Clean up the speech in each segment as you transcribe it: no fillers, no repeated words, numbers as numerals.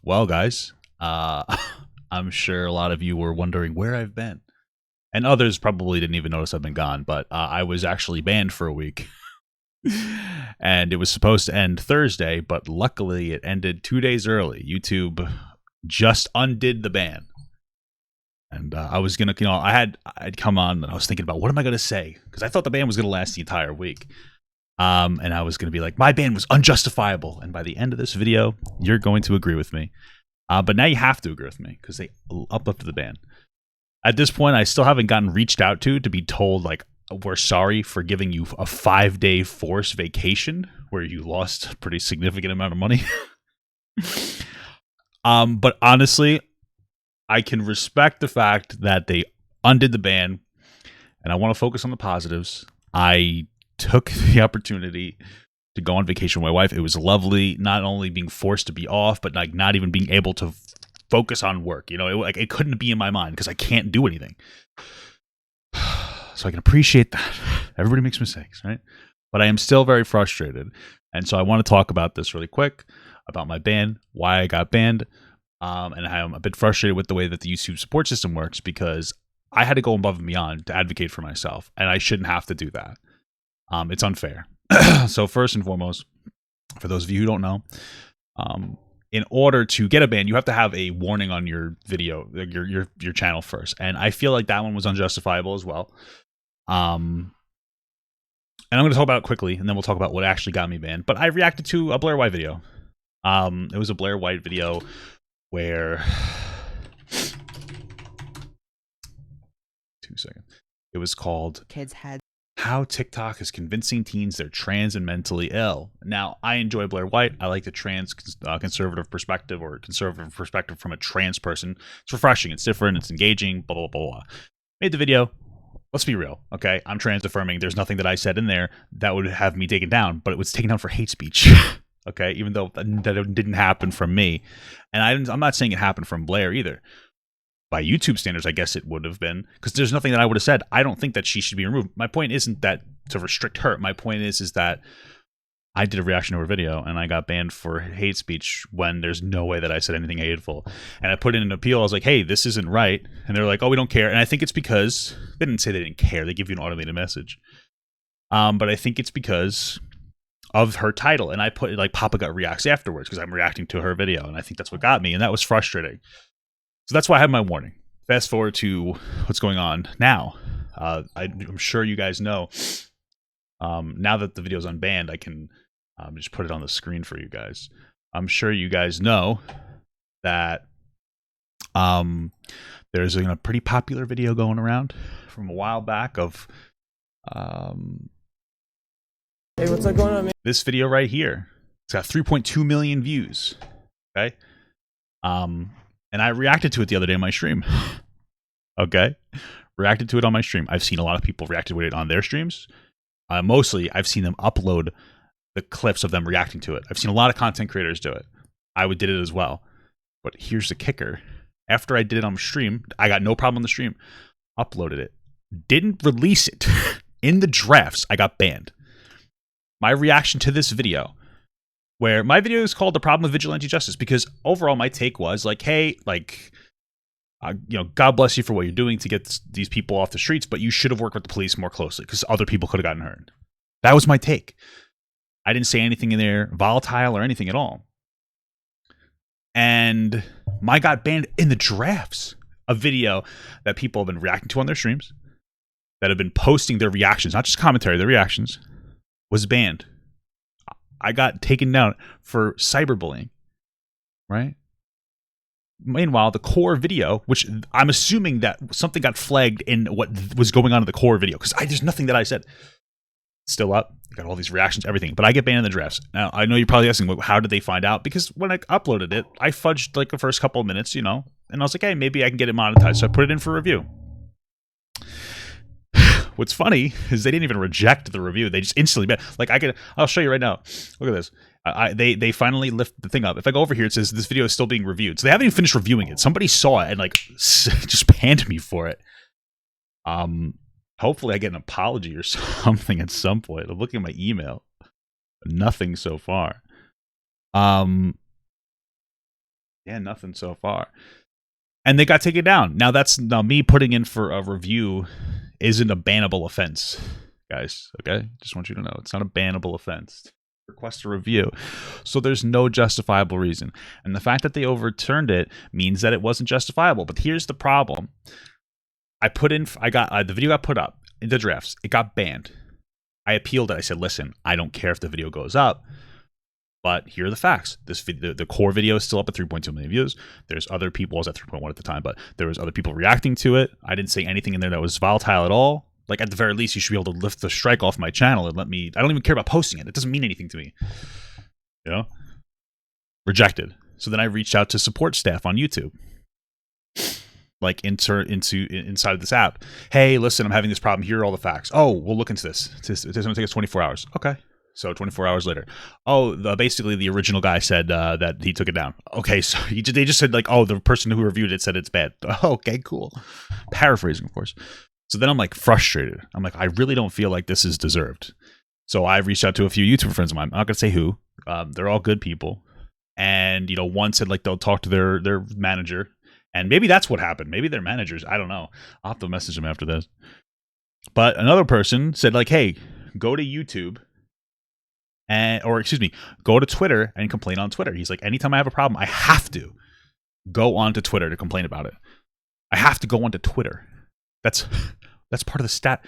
Well, guys, I'm sure a lot of you were wondering where I've been. And others probably didn't even notice I've been gone, but I was actually banned for a week. And it was supposed to end Thursday, but luckily it ended 2 days early. YouTube just undid the ban. And I was going to, I'd come on and I was thinking about what am I going to say? Because I thought the ban was going to last the entire week. And I was going to be like, my ban was unjustifiable. And by the end of this video, you're going to agree with me. But now you have to agree with me because they uplifted the ban. At this point, I still haven't gotten reached out to be told, like, we're sorry for giving you a 5-day forced vacation where you lost a pretty significant amount of money. But honestly, I can respect the fact that they undid the ban, and I want to focus on the positives. I took the opportunity to go on vacation with my wife. It was lovely, not only being forced to be off, but like not even being able to focus on work. You know, it couldn't be in my mind because I can't do anything. So I can appreciate that. Everybody makes mistakes, right? But I am still very frustrated. And so I want to talk about this really quick, about my ban, why I got banned, and I'm a bit frustrated with the way that the YouTube support system works because I had to go above and beyond to advocate for myself, and I shouldn't have to do that. It's unfair. So first and foremost, for those of you who don't know, in order to get a ban, you have to have a warning on your video, your channel first. And I feel like that one was unjustifiable as well. And I'm going to talk about it quickly, and then we'll talk about what actually got me banned. But I reacted to a Blair White video. It was a Blair White video where... 2 seconds. It was called... Kids had How TikTok is Convincing Teens They're Trans and Mentally Ill. Now, I enjoy Blair White. I like the trans conservative perspective, or conservative perspective from a trans person. It's refreshing. It's different. It's engaging. Blah, blah, blah, blah. Made the video. Let's be real, okay? I'm trans affirming. There's nothing that I said in there that would have me taken down, but it was taken down for hate speech, okay? Even though that didn't happen from me. And I'm not saying it happened from Blair either. By YouTube standards, I guess it would have been, because there's nothing that I would have said. I don't think that she should be removed. My point isn't that to restrict her. My point is that I did a reaction to her video and I got banned for hate speech when there's no way that I said anything hateful. And I put in an appeal. I was like, hey, this isn't right. And they're like, oh, we don't care. And I think it's because they didn't say they didn't care. They give you an automated message. But I think it's because of her title. And I put like Papa Gut reacts afterwards because I'm reacting to her video. And I think that's what got me. And that was frustrating. So that's why I have my warning. Fast forward to what's going on now. I'm sure you guys know. Now that the video's unbanned, I can just put it on the screen for you guys. I'm sure you guys know that there's a pretty popular video going around from a while back of Hey, what's up going on, man? This video right here. It's got 3.2 million views. Okay. And I reacted to it the other day on my stream. Okay. Reacted to it on my stream. I've seen a lot of people reacted to it on their streams. Mostly, I've seen them upload the clips of them reacting to it. I've seen a lot of content creators do it. I did it as well. But here's the kicker. After I did it on stream, I got no problem on the stream. Uploaded it. Didn't release it. In the drafts, I got banned. My reaction to this video, where my video is called The Problem with Vigilante Justice, because overall my take was like, hey, like, God bless you for what you're doing to get these people off the streets, but you should have worked with the police more closely because other people could have gotten hurt. That was my take. I didn't say anything in there volatile or anything at all. And my got banned in the drafts. A video that people have been reacting to on their streams, that have been posting their reactions, not just commentary, their reactions, was banned. I got taken down for cyberbullying, right? Meanwhile, the core video, which I'm assuming that something got flagged in what was going on in the core video, because there's nothing that I said. Still up, got all these reactions, everything, but I get banned in the drafts. Now, I know you're probably asking, well, how did they find out? Because when I uploaded it, I fudged like the first couple of minutes, and I was like, hey, maybe I can get it monetized, so I put it in for review. What's funny is they didn't even reject the review. They just instantly banned. Like I'll show you right now. Look at this. They finally lift the thing up. If I go over here, it says this video is still being reviewed. So they haven't even finished reviewing it. Somebody saw it and like just panned me for it. Hopefully I get an apology or something at some point. I'm looking at my email. Nothing so far. Yeah, Yeah, nothing so far. And they got taken down. Now me putting in for a review isn't a bannable offense, guys. Okay, just want you to know it's not a bannable offense. Request a review, so there's no justifiable reason, and the fact that they overturned it means that it wasn't justifiable. But here's the problem: I got the video got put up in the drafts. It got banned. I appealed it. I said, listen, I don't care if the video goes up. But here are the facts. This video, the core video is still up at 3.2 million views. There's other people, I was at 3.1 at the time, but there was other people reacting to it. I didn't say anything in there that was volatile at all. Like, at the very least, you should be able to lift the strike off my channel and let me, I don't even care about posting it. It doesn't mean anything to me. You know? Rejected. So then I reached out to support staff on YouTube. Like, inside of this app. Hey, listen, I'm having this problem. Here are all the facts. Oh, we'll look into this. It's going to take us 24 hours. Okay. So 24 hours later, basically the original guy said that he took it down. Okay, so they just said, like, oh, the person who reviewed it said it's bad. Okay, cool. Paraphrasing, of course. So then I'm like frustrated. I'm like, I really don't feel like this is deserved. So I reached out to a few YouTube friends of mine. I'm not gonna say who. They're all good people, and one said like they'll talk to their manager, and maybe that's what happened. Maybe their managers. I don't know. I'll have to message them after this. But another person said like, hey, go to YouTube. Go to Twitter and complain on Twitter. He's like, anytime I have a problem, I have to go onto Twitter to complain about it. I have to go onto Twitter. That's part of the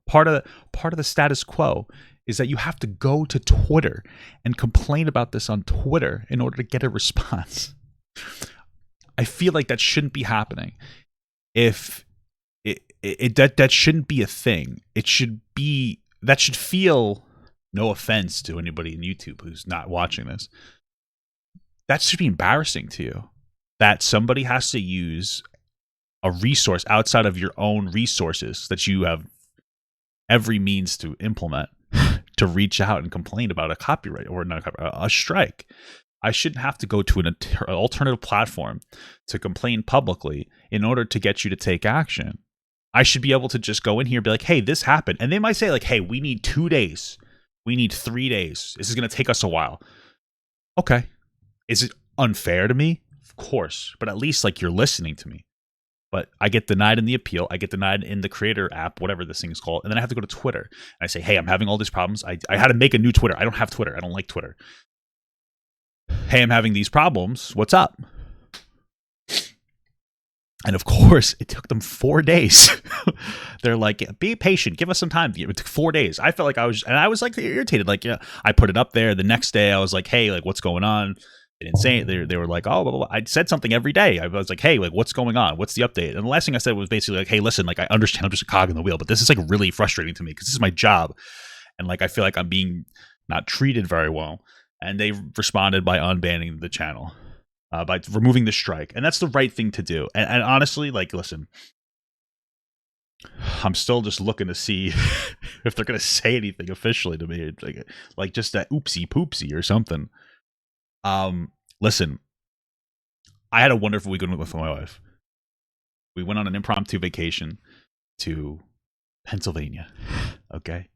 part of the status quo is that you have to go to Twitter and complain about this on Twitter in order to get a response. I feel like that shouldn't be happening. If that shouldn't be a thing. That should feel, no offense to anybody in YouTube who's not watching this, that should be embarrassing to you. That somebody has to use a resource outside of your own resources that you have every means to implement to reach out and complain about a copyright or not a strike. I shouldn't have to go to an alternative platform to complain publicly in order to get you to take action. I should be able to just go in here and be like, hey, this happened. And they might say like, hey, we need 2 days. We need 3 days. This is going to take us a while. Okay. Is it unfair to me? Of course. But at least like you're listening to me. But I get denied in the appeal. I get denied in the creator app, whatever this thing is called. And then I have to go to Twitter. And I say, hey, I'm having all these problems. I had to make a new Twitter. I don't have Twitter. I don't like Twitter. Hey, I'm having these problems. What's up? And of course, it took them 4 days. They're like, be patient. Give us some time. It took 4 days. I felt like I was like irritated. Like, yeah, I put it up there. The next day, I was like, hey, like, what's going on? They didn't say it. They were like, oh, blah, blah, blah. I said something every day. I was like, hey, like, what's going on? What's the update? And the last thing I said was basically like, hey, listen, like, I understand I'm just a cog in the wheel, but this is like really frustrating to me because this is my job. And like, I feel like I'm being not treated very well. And they responded by unbanning the channel. By removing the strike. And that's the right thing to do. And honestly, like, listen, I'm still just looking to see if they're going to say anything officially to me. Like just that oopsie poopsie or something. Listen, I had a wonderful weekend with my wife. We went on an impromptu vacation to Pennsylvania. Okay.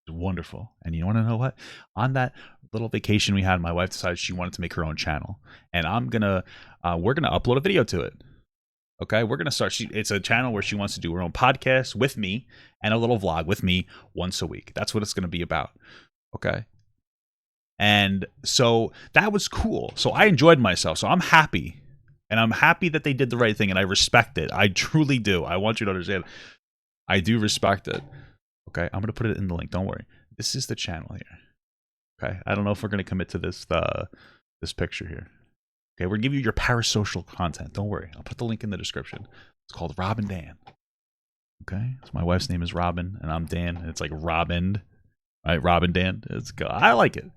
Wonderful. And you want to know what? On that little vacation we had, my wife decided she wanted to make her own channel, and we're gonna upload a video to it. Okay, we're gonna start. It's a channel where she wants to do her own podcast with me and a little vlog with me once a week. That's what it's gonna be about. Okay, and so that was cool. So I enjoyed myself. So I'm happy, and I'm happy that they did the right thing, and I respect it. I truly do. I want you to understand. I do respect it. Okay, I'm going to put it in the link. Don't worry. This is the channel here. Okay, I don't know if we're going to commit to this this picture here. Okay, we're going to give you your parasocial content. Don't worry. I'll put the link in the description. It's called Robin Dan. Okay, so my wife's name is Robin, and I'm Dan. And it's like Robin, right? Robin Dan. I like it.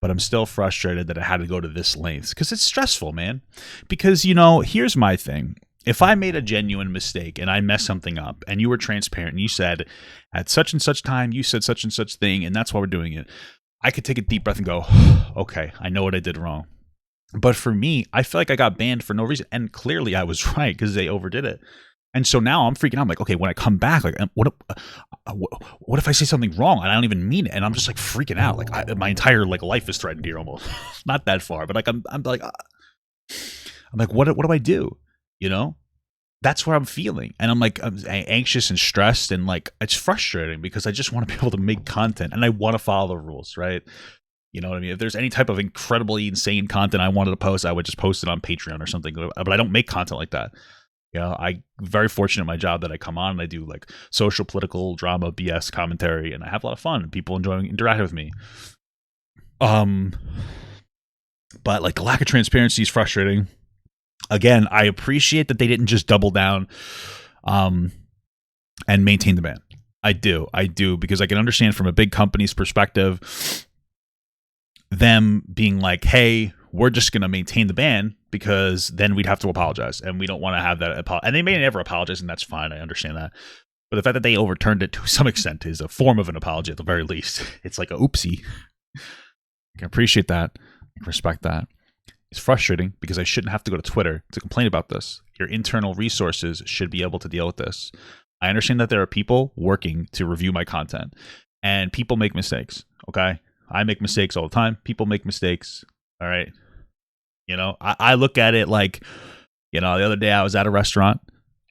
But I'm still frustrated that it had to go to this length because it's stressful, man. Because, here's my thing. If I made a genuine mistake and I messed something up and you were transparent and you said at such and such time you said such and such thing and that's why we're doing it, I could take a deep breath and go, okay, I know what I did wrong. But for me, I feel like I got banned for no reason. And clearly I was right because they overdid it. And so now I'm freaking out. I'm like, okay, when I come back, like, what if I say something wrong and I don't even mean it? And I'm just like freaking out. Like my entire like life is threatened here almost. Not that far, but like I'm like, what do I do? You know, that's what I'm feeling. And I'm like, I'm anxious and stressed, and like, it's frustrating because I just want to be able to make content and I want to follow the rules, right? You know what I mean? If there's any type of incredibly insane content I wanted to post, I would just post it on Patreon or something. But I don't make content like that. You know, I'm very fortunate in my job that I come on and I do like social, political, drama, BS commentary, and I have a lot of fun. People enjoying interacting with me. But like the lack of transparency is frustrating. Again, I appreciate that they didn't just double down and maintain the ban. I do, because I can understand from a big company's perspective, them being like, hey, we're just going to maintain the ban because then we'd have to apologize, and we don't want to have that. And they may never apologize, and that's fine. I understand that. But the fact that they overturned it to some extent is a form of an apology at the very least. It's like a oopsie. I can appreciate that. I can respect that. It's frustrating because I shouldn't have to go to Twitter to complain about this. Your internal resources should be able to deal with this. I understand that there are people working to review my content, and people make mistakes, okay? I make mistakes all the time. People make mistakes, all right? You know, I look at it like, you know, the other day I was at a restaurant,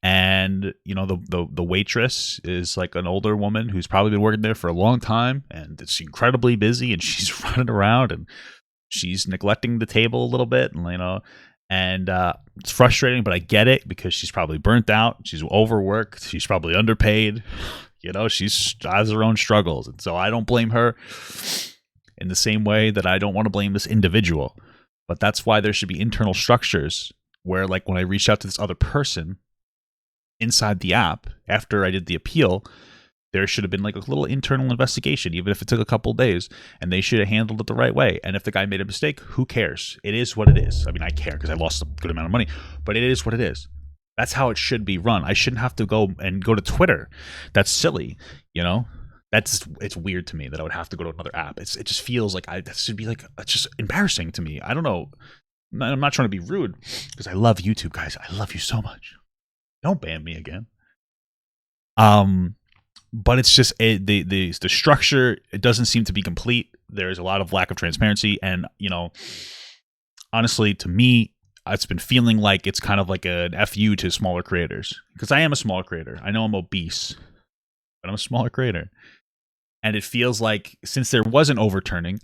and, you know, the waitress is like an older woman who's probably been working there for a long time, and it's incredibly busy, and she's running around, and she's neglecting the table a little bit, and, you know, and it's frustrating, but I get it because she's probably burnt out. She's overworked. She's probably underpaid. You know, she has her own struggles. And so I don't blame her in the same way that I don't want to blame this individual. But that's why there should be internal structures where, like, when I reached out to this other person inside the app after I did the appeal, there should have been like a little internal investigation, even if it took a couple of days, and they should have handled it the right way. And if the guy made a mistake, who cares? It is what it is. I mean, I care because I lost a good amount of money, but it is what it is. That's how it should be run. I shouldn't have to go to Twitter. That's silly, you know? It's weird to me that I would have to go to another app. It just feels like that should be like, it's just embarrassing to me. I don't know. I'm not trying to be rude because I love YouTube, guys. I love you so much. Don't ban me again. But it's just the structure. It doesn't seem to be complete. There's a lot of lack of transparency, and, you know, honestly, to me, it's been feeling like it's kind of like an FU to smaller creators, because I am a smaller creator. I know I'm obese, but I'm a smaller creator, and it feels like since there wasn't overturning,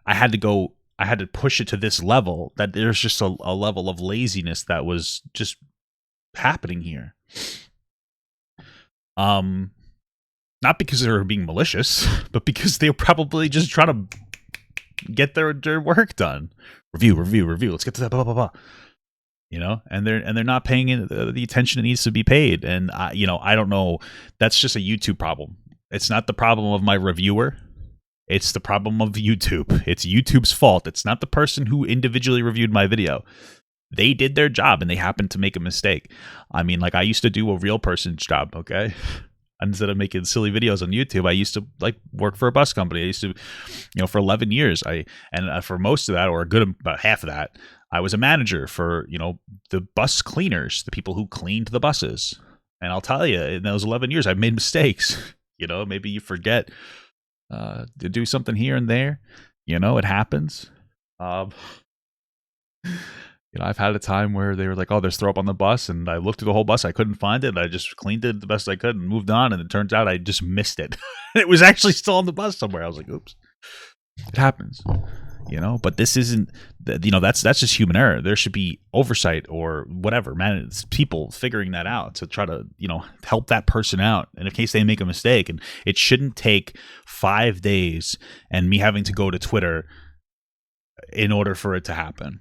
I had to push it to this level, that there's just a level of laziness that was just happening here. Not because they were being malicious, but because they were probably just trying to get their work done. Review. Let's get to that. Blah blah blah. You know, and they're not paying it the attention it needs to be paid. And you know, I don't know. That's just a YouTube problem. It's not the problem of my reviewer. It's the problem of YouTube. It's YouTube's fault. It's not the person who individually reviewed my video. They did their job and they happened to make a mistake. I mean, like, I used to do a real person's job, okay? Instead of making silly videos on YouTube, I used to like work for a bus company. I used to, you know, for 11 years, for most of that, or a good about half of that, I was a manager for, you know, the bus cleaners, the people who cleaned the buses. And I'll tell you, in those 11 years, I've made mistakes. You know, maybe you forget to do something here and there. You know, it happens. You know, I've had a time where they were like, oh, there's throw up on the bus. And I looked through the whole bus. I couldn't find it. And I just cleaned it the best I could and moved on. And it turns out I just missed it. It was actually still on the bus somewhere. I was like, oops. It happens. You know, but this isn't, you know, that's just human error. There should be oversight or whatever, man. It's people figuring that out to try to, you know, help that person out in case they make a mistake. And it shouldn't take 5 days and me having to go to Twitter in order for it to happen.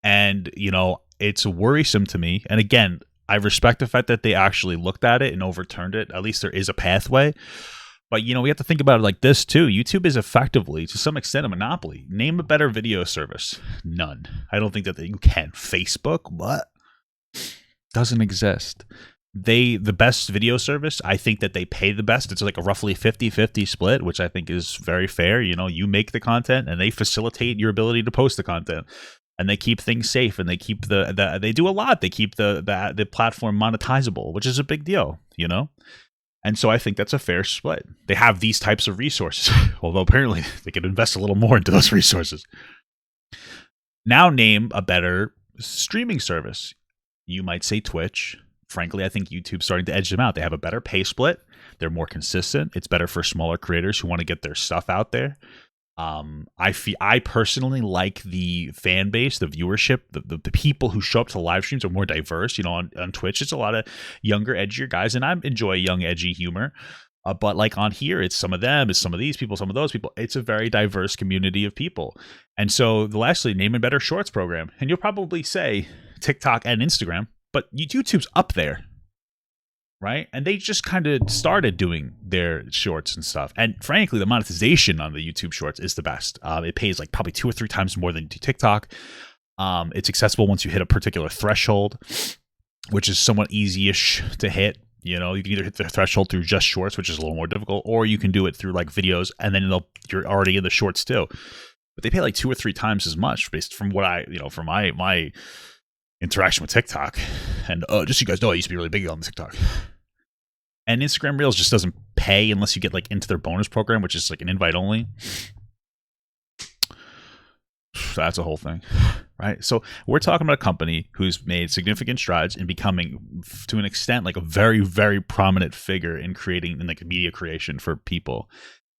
And, you know, it's worrisome to me. And again, I respect the fact that they actually looked at it and overturned it. At least there is a pathway. But, you know, we have to think about it like this, too. YouTube is effectively, to some extent, a monopoly. Name a better video service. None. I don't think that you can. Facebook? What? Doesn't exist. The best video service, I think that they pay the best. It's like a roughly 50-50 split, which I think is very fair. You know, you make the content and they facilitate your ability to post the content. and they keep things safe, and they keep they do a lot. They keep the platform monetizable, which is a big deal, you know. And so I think that's a fair split. They have these types of resources, although apparently they could invest a little more into those resources. Now name a better streaming service. You might say Twitch. Frankly, I think YouTube's starting to edge them out. They have a better pay split. They're more consistent. It's better for smaller creators who want to get their stuff out there. I personally like the fan base, the viewership, the people who show up to live streams are more diverse. You know, on Twitch, it's a lot of younger, edgier guys, and I enjoy young, edgy humor. But like on here, it's some of them, it's some of these people, some of those people. It's a very diverse community of people. And so lastly, name a better shorts program. And you'll probably say TikTok and Instagram, but YouTube's up there, right? And they just kind of started doing their shorts and stuff. And frankly, the monetization on the YouTube shorts is the best. It pays like probably 2 or 3 times more than TikTok. It's accessible once you hit a particular threshold, which is somewhat easy-ish to hit. You know, you can either hit the threshold through just shorts, which is a little more difficult, or you can do it through like videos, and then you're already in the shorts too. But they pay like 2 or 3 times as much, based from what from my interaction with TikTok. And just so you guys know, I used to be really big on TikTok. And Instagram Reels just doesn't pay unless you get like into their bonus program, which is like an invite only. That's a whole thing, right? So we're talking about a company who's made significant strides in becoming, to an extent, like a very, very prominent figure in creating, in like media creation for people.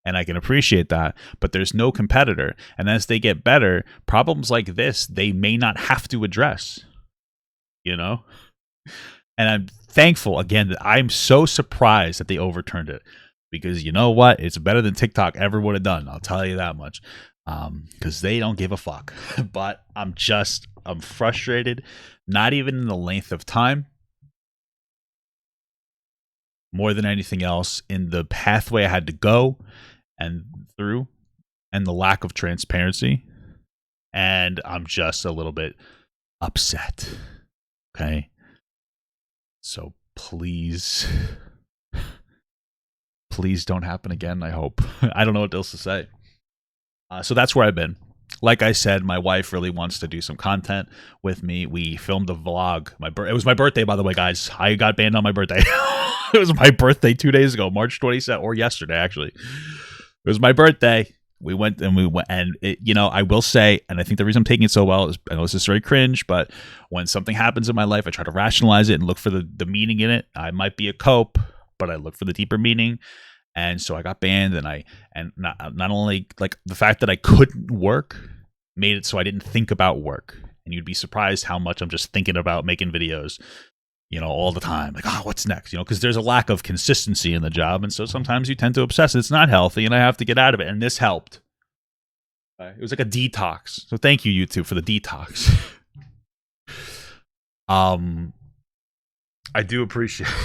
And I can appreciate that, but there's no competitor. And as they get better, problems like this, they may not have to address, you know? And I'm thankful, again, that I'm so surprised that they overturned it, because you know what? It's better than TikTok ever would have done. I'll tell you that much. Because they don't give a fuck. But I'm frustrated, not even in the length of time, more than anything else, in the pathway I had to go and through, and the lack of transparency. And I'm just a little bit upset. Okay? So please don't happen again, I hope. I don't know what else to say. So that's where I've been. Like I said, my wife really wants to do some content with me. We filmed a vlog. It was my birthday, by the way, guys. I got banned on my birthday. It was my birthday 2 days ago, March 27th, or yesterday, actually. It was my birthday. We went, and it, I will say, and I think the reason I'm taking it so well is, I know this is very cringe, but when something happens in my life, I try to rationalize it and look for the meaning in it. I might be a cope, but I look for the deeper meaning. And so I got banned, and not only like the fact that I couldn't work made it so I didn't think about work. And you'd be surprised how much I'm just thinking about making videos, all the time. Like, oh, what's next? Because there's a lack of consistency in the job. And so sometimes you tend to obsess. It's not healthy, and I have to get out of it. And this helped. It was like a detox. So thank you, YouTube, for the detox. I do appreciate it.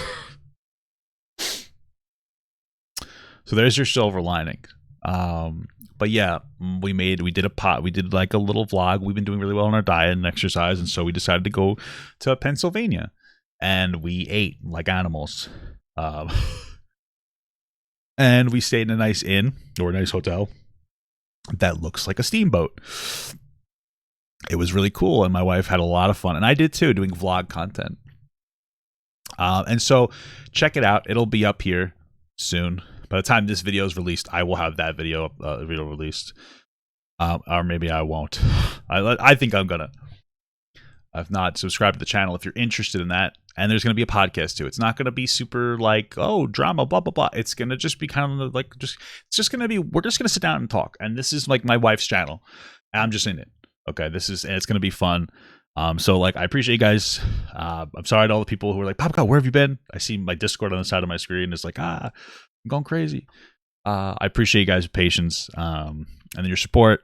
So there's your silver lining. But yeah, we did like a little vlog. We've been doing really well on our diet and exercise, and so we decided to go to Pennsylvania, and we ate like animals. And we stayed in a nice inn, or a nice hotel that looks like a steamboat. It was really cool, and my wife had a lot of fun, and I did too, doing vlog content. And so check it out. It'll be up here soon. By the time this video is released, I will have that video released. Or maybe I won't. I think I'm gonna. If not, subscribe to the channel if you're interested in that. And there's gonna be a podcast too. It's not gonna be super like, oh, drama, blah blah blah. It's gonna just be kind of like it's just gonna be, we're just gonna sit down and talk. And this is like my wife's channel. And I'm just in it. Okay, and it's gonna be fun. So like, I appreciate you guys. I'm sorry to all the people who are like, Pop God, where have you been? I see my Discord on the side of my screen. It's like, I'm going crazy. I appreciate you guys' patience and your support.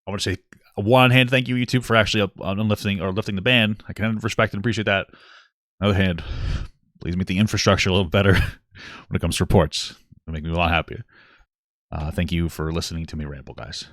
I want to say, one hand, thank you, YouTube, for actually lifting the ban. I can respect and appreciate that. On the other hand, please make the infrastructure a little better when it comes to reports. It'll make me a lot happier. Thank you for listening to me ramble, guys.